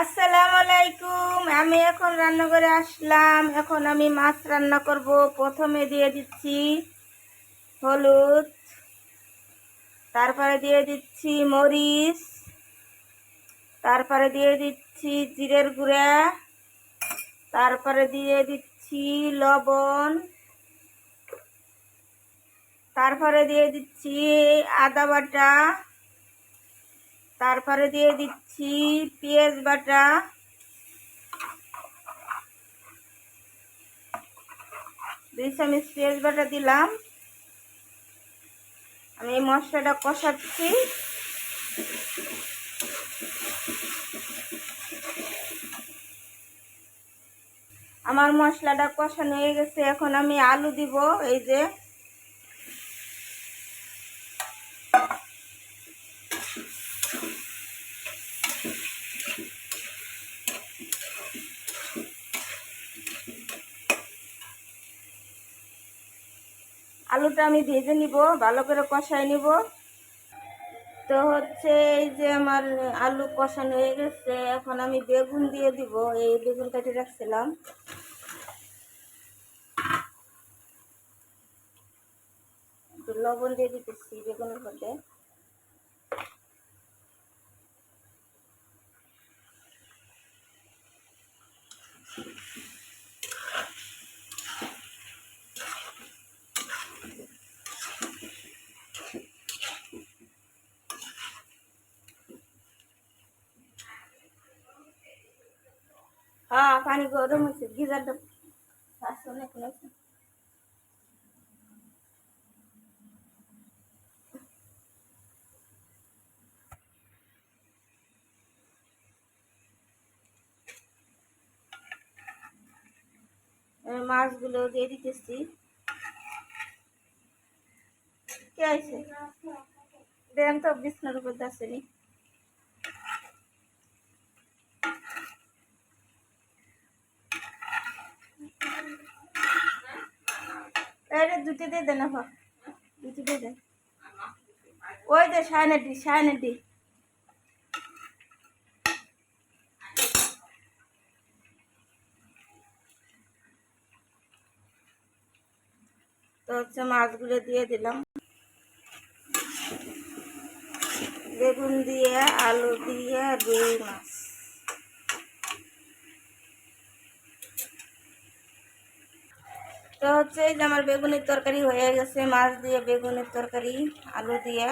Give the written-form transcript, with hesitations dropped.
আসসালামু আলাইকুম। আমি এখন রান্নাঘরে আসলাম। এখন আমি মাছ রান্না করব। প্রথমে দিয়ে দিচ্ছি হলুদ, তারপরে দিয়ে দিচ্ছি মরিচ, তারপরে দিয়ে দিচ্ছি জিরের গুঁড়া, তারপরে দিয়ে দিচ্ছি লবণ, তারপরে দিয়ে দিচ্ছি আদা বাটা, তারপরে দিয়ে দিচ্ছি পেঁয়াজ বাটা, 2 চামচ পেঁয়াজ বাটা দিলাম। আমি এই মশলাটা কষাচ্ছি। আমার মশলাটা কষানো হয়ে গেছে। এখন আমি আলু দিব। এই যে আলুটা আমি ভেজে নিব, ভালো করে কষাই নিব। তো এই যে আমার আলু কষানো হয়ে গেছে। এখন আমি বেগুন দিয়ে দিব। এই বেগুন কেটে রাখছিলাম। একটু লবণ দিয়ে দিতেছি বেগুনের মধ্যে। হ্যাঁ, পানি গরম হয়েছে। গিজারটা অনেক হয়েছে। মাছগুলো দিয়ে দিতেছি। কে আছে? দেন তো, বিছনার উপর আসেনি। আরে দুটি দিয়ে দেন, দুটি দিয়ে দেন। ওই যে সায়নাটি। তো মাছগুলো দিয়ে দিলাম। বেগুন দিয়ে, আলু দিয়ে, রুই মাছ। তো এই যে আমার বেগুনের তরকারি হয়ে গেছে। মাছ দিয়ে বেগুনের তরকারি, আলু দিয়ে।